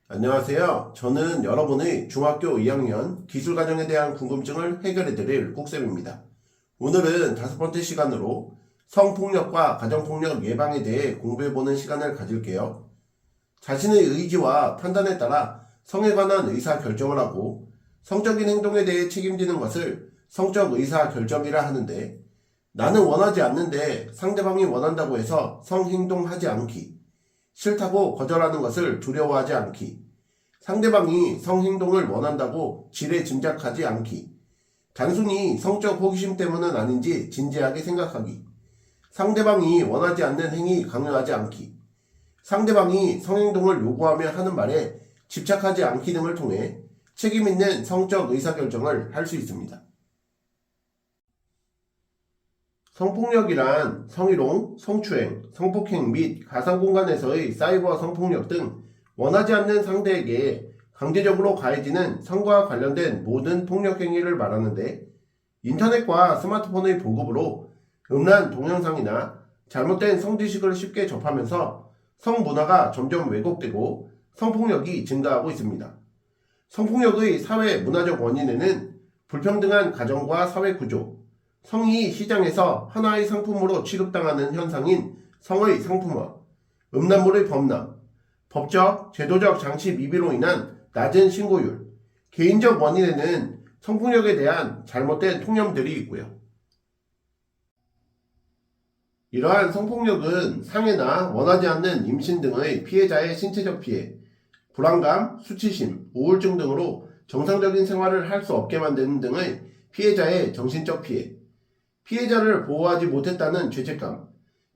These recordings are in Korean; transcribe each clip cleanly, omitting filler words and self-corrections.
안녕하세요. 저는 여러분의 중학교 2학년 기술과정에 대한 궁금증을 해결해드릴 꾹쌤입니다. 오늘은 5번째 시간으로 성폭력과 가정폭력 예방에 대해 공부해보는 시간을 가질게요. 자신의 의지와 판단에 따라 성에 관한 의사결정을 하고 성적인 행동에 대해 책임지는 것을 성적 의사결정이라 하는데, 나는 원하지 않는데 상대방이 원한다고 해서 성행동하지 않기, 싫다고 거절하는 것을 두려워하지 않기, 상대방이 성행동을 원한다고 지레 짐작하지 않기, 단순히 성적 호기심 때문은 아닌지 진지하게 생각하기, 상대방이 원하지 않는 행위 강요하지 않기, 상대방이 성행동을 요구하며 하는 말에 집착하지 않기 등을 통해 책임있는 성적 의사결정을 할 수 있습니다. 성폭력이란 성희롱, 성추행, 성폭행 및 가상공간에서의 사이버 성폭력 등 원하지 않는 상대에게 강제적으로 가해지는 성과 관련된 모든 폭력 행위를 말하는데, 인터넷과 스마트폰의 보급으로 음란 동영상이나 잘못된 성지식을 쉽게 접하면서 성문화가 점점 왜곡되고 성폭력이 증가하고 있습니다. 성폭력의 사회 문화적 원인에는 불평등한 가정과 사회 구조, 성이 시장에서 하나의 상품으로 취급당하는 현상인 성의 상품화, 음란물의 범람, 법적, 제도적 장치 미비로 인한 낮은 신고율, 개인적 원인에는 성폭력에 대한 잘못된 통념들이 있고요. 이러한 성폭력은 상해나 원하지 않는 임신 등의 피해자의 신체적 피해, 불안감, 수치심, 우울증 등으로 정상적인 생활을 할 수 없게 만드는 등의 피해자의 정신적 피해, 피해자를 보호하지 못했다는 죄책감,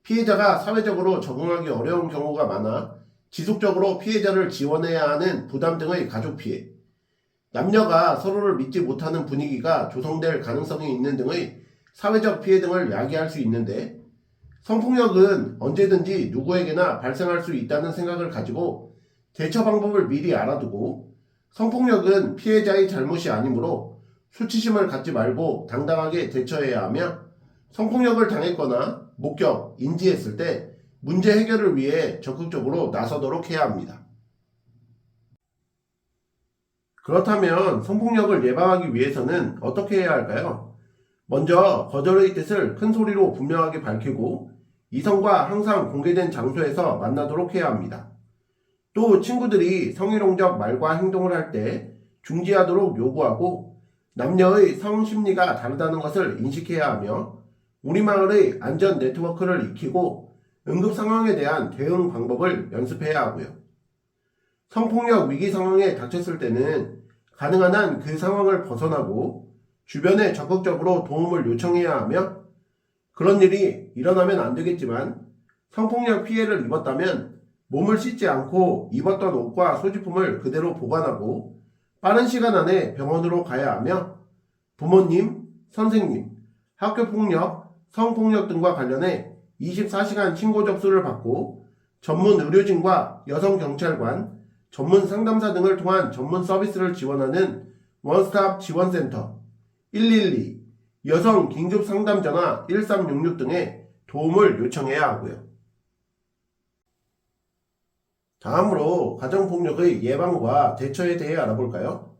피해자가 사회적으로 적응하기 어려운 경우가 많아 지속적으로 피해자를 지원해야 하는 부담 등의 가족 피해, 남녀가 서로를 믿지 못하는 분위기가 조성될 가능성이 있는 등의 사회적 피해 등을 야기할 수 있는데, 성폭력은 언제든지 누구에게나 발생할 수 있다는 생각을 가지고 대처 방법을 미리 알아두고, 성폭력은 피해자의 잘못이 아니므로 수치심을 갖지 말고 당당하게 대처해야 하며, 성폭력을 당했거나 목격, 인지했을 때 문제 해결을 위해 적극적으로 나서도록 해야 합니다. 그렇다면 성폭력을 예방하기 위해서는 어떻게 해야 할까요? 먼저 거절의 뜻을 큰 소리로 분명하게 밝히고 이성과 항상 공개된 장소에서 만나도록 해야 합니다. 또 친구들이 성희롱적 말과 행동을 할 때 중지하도록 요구하고, 남녀의 성심리가 다르다는 것을 인식해야 하며 우리마을의 안전 네트워크를 익히고 응급 상황에 대한 대응 방법을 연습해야 하고요. 성폭력 위기 상황에 닥쳤을 때는 가능한 한 그 상황을 벗어나고 주변에 적극적으로 도움을 요청해야 하며, 그런 일이 일어나면 안 되겠지만 성폭력 피해를 입었다면 몸을 씻지 않고 입었던 옷과 소지품을 그대로 보관하고 빠른 시간 안에 병원으로 가야 하며, 부모님, 선생님, 학교폭력, 성폭력 등과 관련해 24시간 신고 접수를 받고 전문 의료진과 여성경찰관, 전문 상담사 등을 통한 전문 서비스를 지원하는 원스톱 지원센터 112, 여성 긴급 상담 전화 1366 등의 도움을 요청해야 하고요. 다음으로 가정폭력의 예방과 대처에 대해 알아볼까요?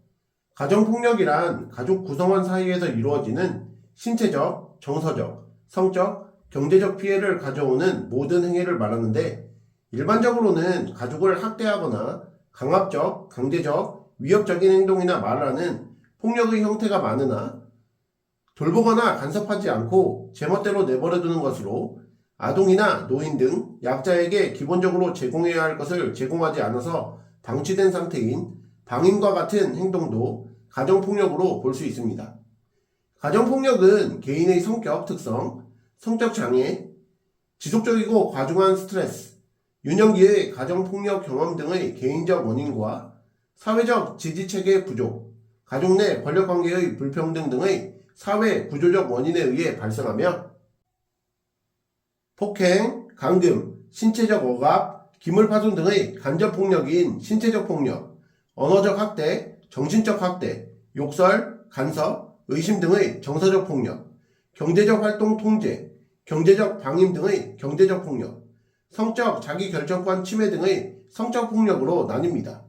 가정폭력이란 가족 구성원 사이에서 이루어지는 신체적, 정서적, 성적, 경제적 피해를 가져오는 모든 행위를 말하는데, 일반적으로는 가족을 학대하거나 강압적, 강제적, 위협적인 행동이나 말을 하는 폭력의 형태가 많으나, 돌보거나 간섭하지 않고 제멋대로 내버려두는 것으로 아동이나 노인 등 약자에게 기본적으로 제공해야 할 것을 제공하지 않아서 방치된 상태인 방임과 같은 행동도 가정폭력으로 볼 수 있습니다. 가정폭력은 개인의 성격 특성, 성적 장애, 지속적이고 과중한 스트레스, 유년기의 가정폭력 경험 등의 개인적 원인과 사회적 지지체계 부족, 가족 내 권력관계의 불평등 등의 사회 구조적 원인에 의해 발생하며, 폭행, 감금, 신체적 억압, 기물파손 등의 간접폭력인 신체적 폭력, 언어적 학대, 정신적 학대, 욕설, 간섭, 의심 등의 정서적 폭력, 경제적 활동 통제, 경제적 방임 등의 경제적 폭력, 성적 자기결정권 침해 등의 성적 폭력으로 나뉩니다.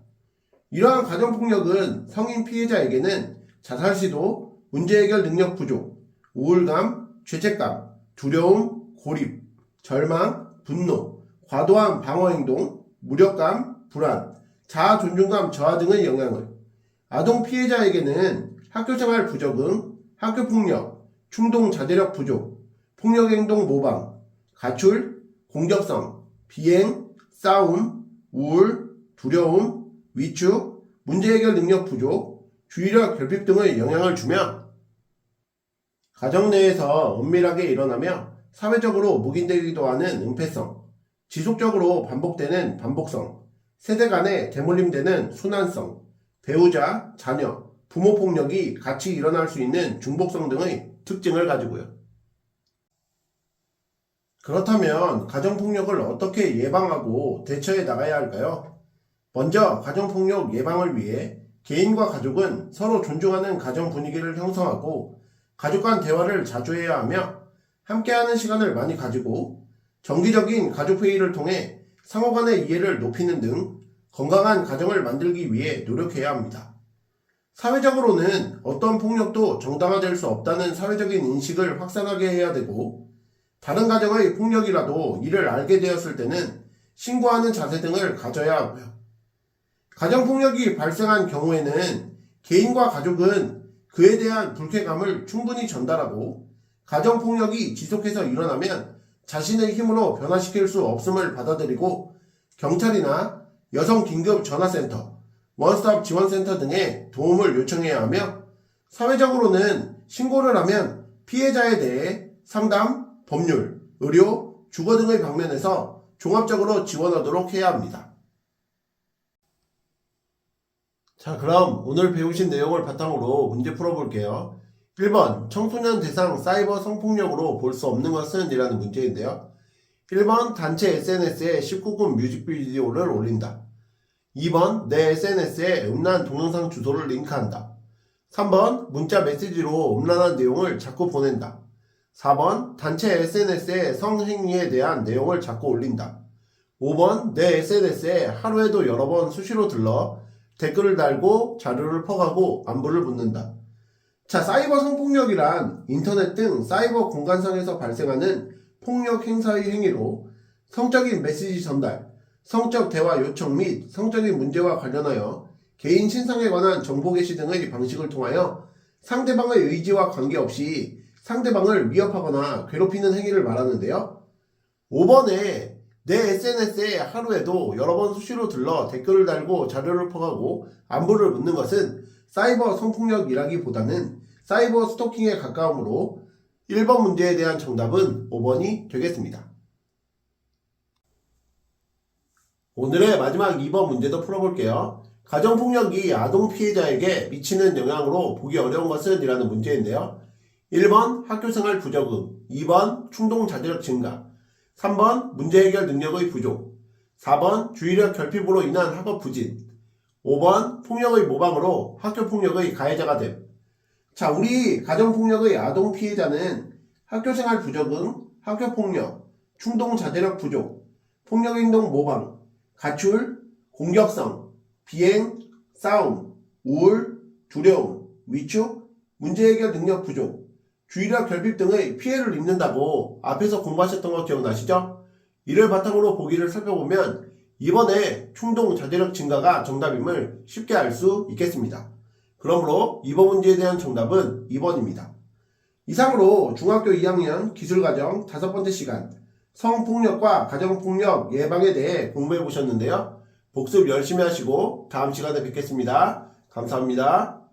이러한 가정폭력은 성인 피해자에게는 자살 시도, 문제 해결 능력 부족, 우울감, 죄책감, 두려움, 고립, 절망, 분노, 과도한 방어행동, 무력감, 불안, 자아 존중감 저하 등의 영향을, 아동 피해자에게는 학교생활 부적응, 학교폭력, 충동 자제력 부족, 폭력행동 모방, 가출, 공격성, 비행, 싸움, 우울, 두려움, 위축, 문제해결 능력 부족, 주의력 결핍 등의 영향을 주며 가정 내에서 은밀하게 일어나며 사회적으로 묵인되기도 하는 은폐성, 지속적으로 반복되는 반복성, 세대 간에 대물림되는 순환성, 배우자, 자녀, 부모 폭력이 같이 일어날 수 있는 중복성 등의 특징을 가지고요. 그렇다면 가정폭력을 어떻게 예방하고 대처해 나가야 할까요? 먼저 가정폭력 예방을 위해 개인과 가족은 서로 존중하는 가정 분위기를 형성하고 가족 간 대화를 자주 해야 하며 함께하는 시간을 많이 가지고 정기적인 가족회의를 통해 상호 간의 이해를 높이는 등 건강한 가정을 만들기 위해 노력해야 합니다. 사회적으로는 어떤 폭력도 정당화될 수 없다는 사회적인 인식을 확산하게 해야 되고 다른 가정의 폭력이라도 이를 알게 되었을 때는 신고하는 자세 등을 가져야 하고요. 가정폭력이 발생한 경우에는 개인과 가족은 그에 대한 불쾌감을 충분히 전달하고 가정폭력이 지속해서 일어나면 자신의 힘으로 변화시킬 수 없음을 받아들이고 경찰이나 여성긴급전화센터, 원스톱 지원센터 등의 도움을 요청해야 하며 사회적으로는 신고를 하면 피해자에 대해 상담, 법률, 의료, 주거 등의 방면에서 종합적으로 지원하도록 해야 합니다. 자, 그럼 오늘 배우신 내용을 바탕으로 문제 풀어볼게요. 1번 청소년 대상 사이버 성폭력으로 볼 수 없는 것은? 이라는 문제인데요. 1번 단체 SNS에 19금 뮤직비디오를 올린다. 2번 내 SNS에 음란 동영상 주소를 링크한다. 3번 문자 메시지로 음란한 내용을 자꾸 보낸다. 4번 단체 SNS에 성행위에 대한 내용을 자꾸 올린다. 5번 내 SNS에 하루에도 여러 번 수시로 들러 댓글을 달고 자료를 퍼가고 안부를 묻는다. 자, 사이버 성폭력이란 인터넷 등 사이버 공간상에서 발생하는 폭력 행사의 행위로 성적인 메시지 전달, 성적 대화 요청 및 성적인 문제와 관련하여 개인 신상에 관한 정보 게시 등의 방식을 통하여 상대방의 의지와 관계없이 상대방을 위협하거나 괴롭히는 행위를 말하는데요. 5번에 내 SNS에 하루에도 여러 번 수시로 들러 댓글을 달고 자료를 퍼가고 안부를 묻는 것은 사이버 성폭력이라기보다는 사이버 스토킹에 가까우므로 1번 문제에 대한 정답은 5번이 되겠습니다. 오늘의 마지막 2번 문제도 풀어볼게요. 가정폭력이 아동 피해자에게 미치는 영향으로 보기 어려운 것은? 이라는 문제인데요. 1번 학교생활 부적응, 2번 충동자제력 증가, 3번 문제해결 능력의 부족, 4번 주의력 결핍으로 인한 학업 부진, 5번 폭력의 모방으로 학교폭력의 가해자가 됨. 자, 우리 가정폭력의 아동 피해자는 학교생활 부적응, 학교폭력, 충동자제력 부족, 폭력행동 모방, 가출, 공격성, 비행, 싸움, 우울, 두려움, 위축, 문제해결 능력 부족, 주의력 결핍 등의 피해를 입는다고 앞에서 공부하셨던 거 기억나시죠? 이를 바탕으로 보기를 살펴보면 이번에 충동 자제력 증가가 정답임을 쉽게 알 수 있겠습니다. 그러므로 이번 문제에 대한 정답은 2번입니다. 이상으로 중학교 2학년 기술과정 5번째 시간 성폭력과 가정폭력 예방에 대해 공부해 보셨는데요. 복습 열심히 하시고 다음 시간에 뵙겠습니다. 감사합니다.